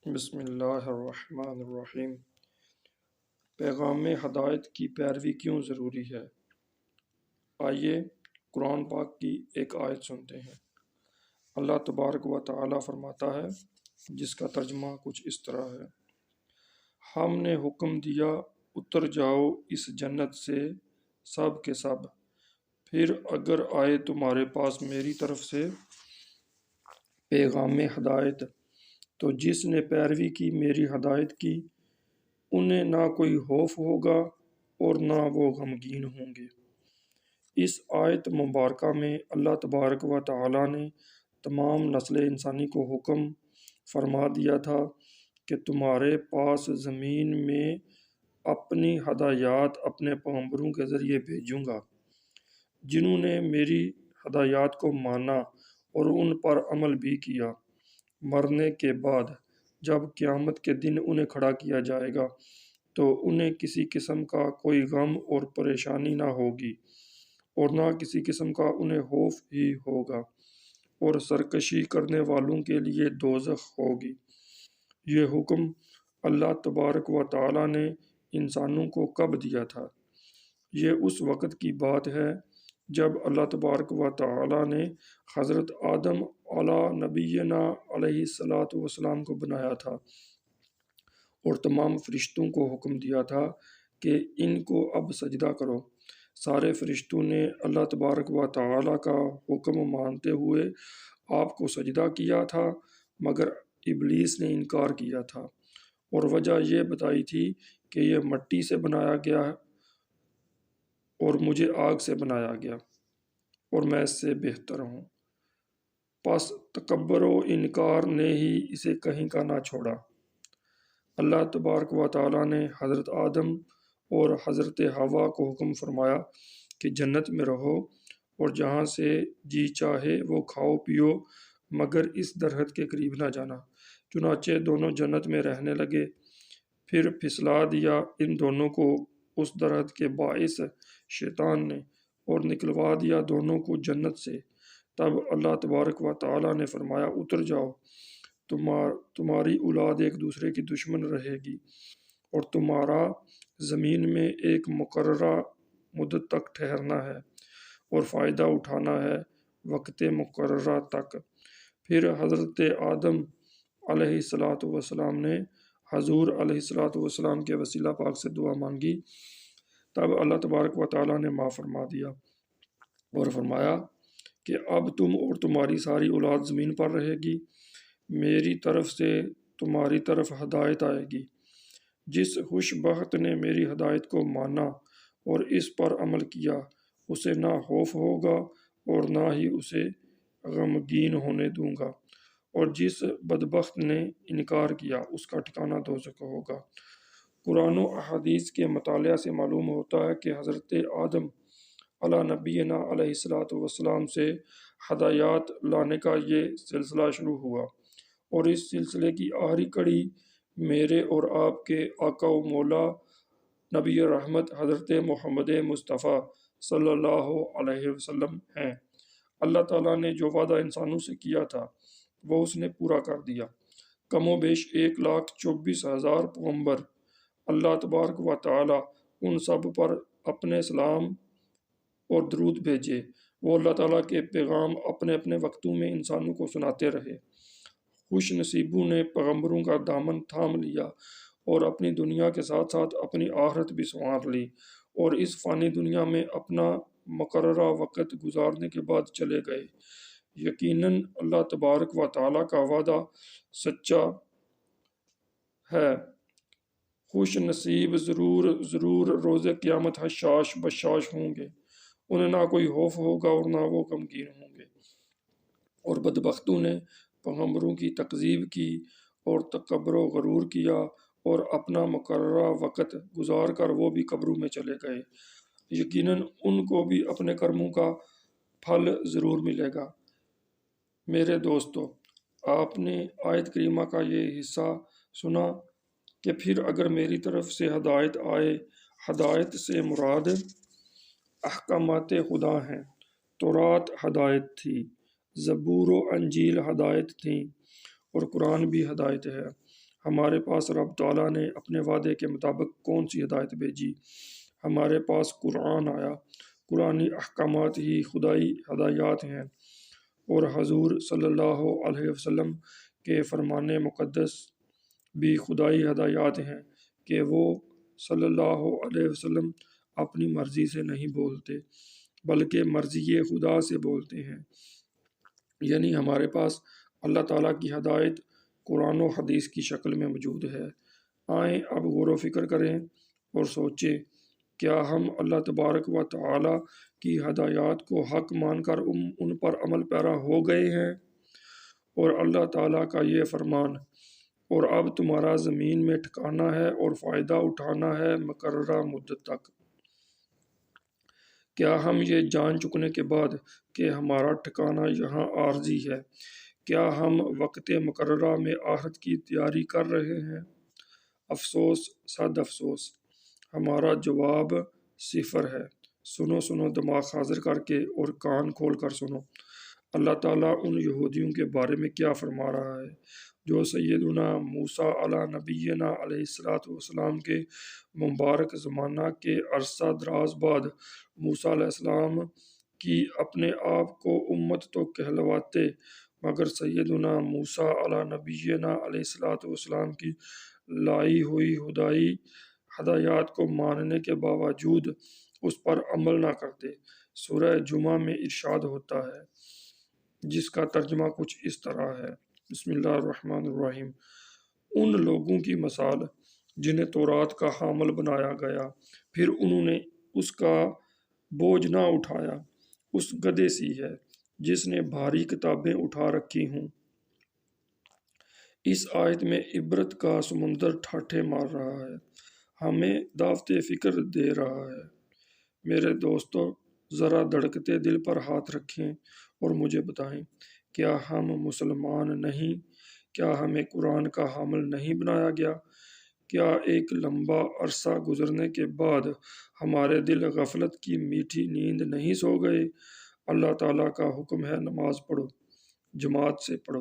بسم اللہ الرحمن الرحیم۔ پیغام ہدایت کی پیروی کیوں ضروری ہے؟ آئیے قرآن پاک کی ایک آیت سنتے ہیں۔ اللہ تبارک و تعالی فرماتا ہے، جس کا ترجمہ کچھ اس طرح ہے: ہم نے حکم دیا اتر جاؤ اس جنت سے سب کے سب، پھر اگر آئے تمہارے پاس میری طرف سے پیغام ہدایت تو جس نے پیروی کی میری ہدایت کی انہیں نہ کوئی خوف ہوگا اور نہ وہ غمگین ہوں گے۔ اس آیت مبارکہ میں اللہ تبارک و تعالی نے تمام نسل انسانی کو حکم فرما دیا تھا کہ تمہارے پاس زمین میں اپنی ہدایات اپنے پیغمبروں کے ذریعے بھیجوں گا، جنہوں نے میری ہدایات کو مانا اور ان پر عمل بھی کیا۔ مرنے کے بعد جب قیامت کے دن انہیں کھڑا کیا جائے گا تو انہیں کسی قسم کا کوئی غم اور پریشانی نہ ہوگی اور نہ کسی قسم کا انہیں خوف ہی ہوگا، اور سرکشی کرنے والوں کے لیے دوزخ ہوگی۔ یہ حکم اللہ تبارک و تعالی نے انسانوں کو کب دیا تھا؟ یہ اس وقت کی بات ہے جب اللہ تبارک و تعالی نے حضرت آدم علی نبینا علیہ الصلاۃ والسلام کو بنایا تھا اور تمام فرشتوں کو حکم دیا تھا کہ ان کو اب سجدہ کرو۔ سارے فرشتوں نے اللہ تبارک و تعالی کا حکم مانتے ہوئے آپ کو سجدہ کیا تھا، مگر ابلیس نے انکار کیا تھا اور وجہ یہ بتائی تھی کہ یہ مٹی سے بنایا گیا اور مجھے آگ سے بنایا گیا اور میں اس سے بہتر ہوں۔ پس تکبر و انکار نے ہی اسے کہیں کا نہ چھوڑا۔ اللہ تبارک و تعالی نے حضرت آدم اور حضرت حوا کو حکم فرمایا کہ جنت میں رہو اور جہاں سے جی چاہے وہ کھاؤ پیو، مگر اس درخت کے قریب نہ جانا۔ چنانچہ دونوں جنت میں رہنے لگے۔ پھر پھسلا دیا ان دونوں کو اس درخت کے باعث شیطان نے اور نکلوا دیا دونوں کو جنت سے۔ تب اللہ تبارک و تعالی نے فرمایا، اتر جاؤ، تمہاری اولاد ایک دوسرے کی دشمن رہے گی اور تمہارا زمین میں ایک مقررہ مدت تک ٹھہرنا ہے اور فائدہ اٹھانا ہے وقت مقررہ تک۔ پھر حضرت آدم علیہ الصلاۃ والسلام نے حضور علیہ الصلاۃ والسلام کے وسیلہ پاک سے دعا مانگی۔ تب اللہ تبارک و تعالی نے معاف فرما دیا اور فرمایا کہ اب تم اور تمہاری ساری اولاد زمین پر رہے گی، میری طرف سے تمہاری طرف ہدایت آئے گی۔ جس خوش بخت نے میری ہدایت کو مانا اور اس پر عمل کیا اسے نہ خوف ہوگا اور نہ ہی اسے غمگین ہونے دوں گا، اور جس بدبخت نے انکار کیا اس کا ٹھکانہ دوزخ ہوگا۔ قرآن و احادیث کے مطالعہ سے معلوم ہوتا ہے کہ حضرت آدم علی نبینا علیہ الصلاۃ والسلام سے ہدایات لانے کا یہ سلسلہ شروع ہوا، اور اس سلسلے کی آخری کڑی میرے اور آپ کے آقا و مولا نبی رحمت حضرت محمد مصطفیٰ صلی اللہ علیہ وسلم ہیں۔ اللہ تعالیٰ نے جو وعدہ انسانوں سے کیا تھا وہ اس نے پورا کر دیا۔ کم و بیش 1,24,000 پیغمبر اللہ تبارک و تعالی ان سب پر اپنے سلام اور درود بھیجے۔ وہ اللہ تعالیٰ کے پیغام اپنے اپنے وقتوں میں انسانوں کو سناتے رہے۔ خوش نصیبوں نے پیغمبروں کا دامن تھام لیا اور اپنی دنیا کے ساتھ ساتھ اپنی آخرت بھی سنوار لی، اور اس فانی دنیا میں اپنا مقررہ وقت گزارنے کے بعد چلے گئے۔ یقیناً اللہ تبارک و تعالیٰ کا وعدہ سچا ہے۔ خوش نصیب ضرور روز قیامت حشاش بشاش ہوں گے، انہیں نہ کوئی خوف ہوگا اور نہ وہ غمگین ہوں گے۔ اور بدبختوں نے پیغمبروں کی تکذیب کی اور تکبر و غرور کیا اور اپنا مقررہ وقت گزار کر وہ بھی قبروں میں چلے گئے۔ یقیناً ان کو بھی اپنے کرموں کا پھل ضرور ملے گا۔ میرے دوستو، آپ نے آیت کریمہ کا یہ حصہ سنا کہ پھر اگر میری طرف سے ہدایت آئے۔ ہدایت سے مراد احکامات خدا ہیں۔ تورات ہدایت تھی، زبور و انجیل ہدایت تھیں، اور قرآن بھی ہدایت ہے۔ ہمارے پاس رب تعالیٰ نے اپنے وعدے کے مطابق کون سی ہدایت بھیجی؟ ہمارے پاس قرآن آیا، قرآنی احکامات ہی خدائی ہدایات ہیں، اور حضور صلی اللہ علیہ وسلم کے فرمان مقدس بھی خدائی ہدایات ہیں کہ وہ صلی اللہ علیہ وسلم اپنی مرضی سے نہیں بولتے بلکہ مرضی خدا سے بولتے ہیں۔ یعنی ہمارے پاس اللہ تعالیٰ کی ہدایت قرآن و حدیث کی شکل میں موجود ہے۔ آئیں اب غور و فکر کریں اور سوچیں، کیا ہم اللہ تبارک و تعالیٰ کی ہدایات کو حق مان کر ان پر عمل پیرا ہو گئے ہیں؟ اور اللہ تعالیٰ کا یہ فرمان، اور اب تمہارا زمین میں ٹھکانہ ہے اور فائدہ اٹھانا ہے مقررہ مدت تک، کیا ہم یہ جان چکنے کے بعد کہ ہمارا ٹھکانہ یہاں عارضی ہے، کیا ہم وقت مقررہ میں آخرت کی تیاری کر رہے ہیں؟ افسوس، صد افسوس، ہمارا جواب صفر ہے۔ سنو سنو، دماغ حاضر کر کے اور کان کھول کر سنو، اللہ تعالیٰ ان یہودیوں کے بارے میں کیا فرما رہا ہے جو سیدنا موسیٰ علیہ نبینا علیہ الصلوۃ والسلام کے مبارک زمانہ کے عرصہ دراز بعد موسیٰ علیہ السلام کی اپنے آپ کو امت تو کہلواتے، مگر سیدنا موسیٰ علیہ نبینا علیہ الصلوۃ والسلام کی لائی ہوئی خدائی ہدایات کو ماننے کے باوجود اس پر عمل نہ کرتے۔ سورہ جمعہ میں ارشاد ہوتا ہے، جس کا ترجمہ کچھ اس طرح ہے، بسم اللہ الرحمن الرحیم، ان لوگوں کی مثال جنہیں تورات کا حامل بنایا گیا، پھر انہوں نے اس کا بوجھ نہ اٹھایا، اس گدھے سی ہے جس نے بھاری کتابیں اٹھا رکھی ہوں۔ اس آیت میں عبرت کا سمندر ٹھاٹھے مار رہا ہے، ہمیں دعوت فکر دے رہا ہے۔ میرے دوستو، ذرا دھڑکتے دل پر ہاتھ رکھیں اور مجھے بتائیں، کیا ہم مسلمان نہیں؟ کیا ہمیں قرآن کا حامل نہیں بنایا گیا؟ کیا ایک لمبا عرصہ گزرنے کے بعد ہمارے دل غفلت کی میٹھی نیند نہیں سو گئے؟ اللہ تعالیٰ کا حکم ہے نماز پڑھو، جماعت سے پڑھو،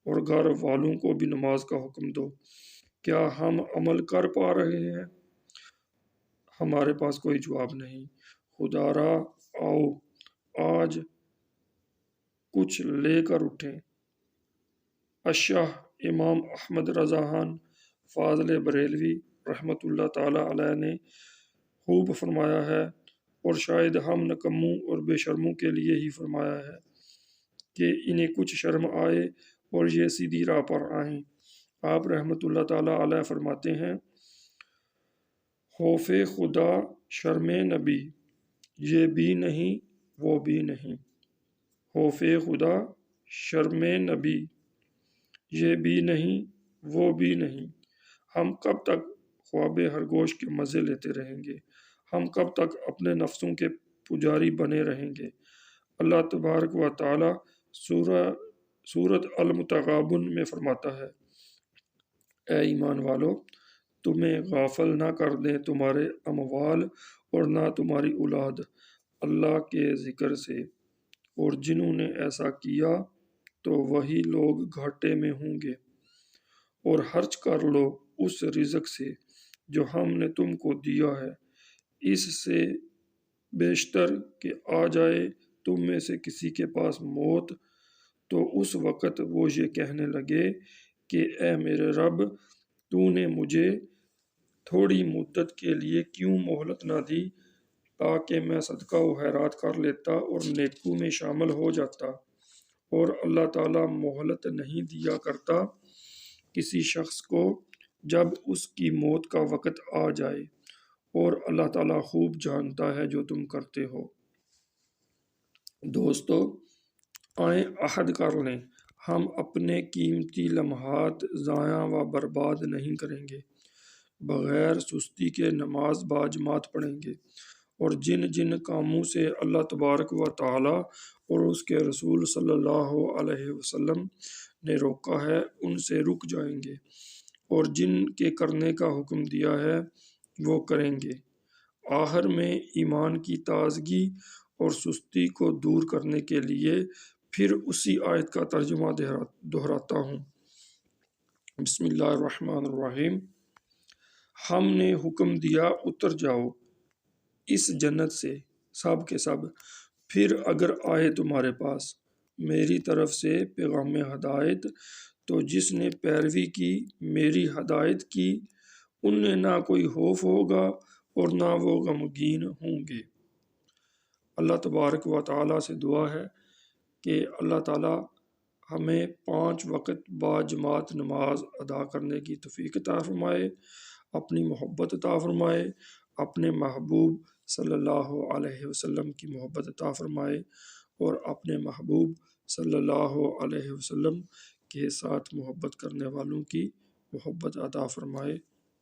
اور گھر والوں کو بھی نماز کا حکم دو۔ کیا ہم عمل کر پا رہے ہیں؟ ہمارے پاس کوئی جواب نہیں۔ خدا را آؤ آج کچھ لے کر اٹھیں۔ اشاہ امام احمد رضا خان فاضل بریلوی رحمۃ اللہ تعالیٰ علیہ نے خوب فرمایا ہے، اور شاید ہم نکموں اور بے شرموں کے لیے ہی فرمایا ہے کہ انہیں کچھ شرم آئے اور یہ سیدھی راہ پر آئیں۔ آپ رحمۃ اللہ تعالیٰ علیہ فرماتے ہیں، خوف خدا شرم نبی، یہ بھی نہیں وہ بھی نہیں۔ خوف خدا شرم نبی، یہ بھی نہیں وہ بھی نہیں۔ ہم کب تک خواب خرگوش کے مزے لیتے رہیں گے؟ ہم کب تک اپنے نفسوں کے پجاری بنے رہیں گے؟ اللہ تبارک و تعالی سورۃ المتغابن میں فرماتا ہے، اے ایمان والو، تمہیں غافل نہ کر دیں تمہارے اموال اور نہ تمہاری اولاد اللہ کے ذکر سے، اور جنہوں نے ایسا کیا تو وہی لوگ گھاٹے میں ہوں گے۔ اور خرچ کر لو اس رزق سے جو ہم نے تم کو دیا ہے، اس سے بیشتر کہ آ جائے تم میں سے کسی کے پاس موت، تو اس وقت وہ یہ کہنے لگے کہ اے میرے رب، تو نے مجھے تھوڑی مدت کے لیے کیوں مہلت نہ دی تاکہ میں صدقہ و خیرات کر لیتا اور نیکیوں میں شامل ہو جاتا۔ اور اللہ تعالیٰ مہلت نہیں دیا کرتا کسی شخص کو جب اس کی موت کا وقت آ جائے، اور اللہ تعالیٰ خوب جانتا ہے جو تم کرتے ہو۔ دوستو، آئیں عہد کر لیں، ہم اپنے قیمتی لمحات ضائع و برباد نہیں کریں گے، بغیر سستی کے نماز باجماعت پڑھیں گے، اور جن جن کاموں سے اللہ تبارک و تعالی اور اس کے رسول صلی اللہ علیہ وسلم نے روکا ہے ان سے رک جائیں گے، اور جن کے کرنے کا حکم دیا ہے وہ کریں گے۔ آخر میں ایمان کی تازگی اور سستی کو دور کرنے کے لیے پھر اسی آیت کا ترجمہ دہراتا ہوں، بسم اللہ الرحمن الرحیم۔ ہم نے حکم دیا اتر جاؤ اس جنت سے سب کے سب، پھر اگر آئے تمہارے پاس میری طرف سے پیغام ہدایت تو جس نے پیروی کی میری ہدایت کی انہیں نہ کوئی خوف ہوگا اور نہ وہ غمگین ہوں گے۔ اللہ تبارک و تعالیٰ سے دعا ہے کہ اللہ تعالیٰ ہمیں 5 وقت با جماعت نماز ادا کرنے کی توفیق عطا فرمائے، اپنی محبت عطا فرمائے، اپنے محبوب صلی اللہ علیہ وسلم کی محبت عطا فرمائے اور اپنے محبوب صلی اللہ علیہ وسلم کے ساتھ محبت کرنے والوں کی محبت عطا فرمائے۔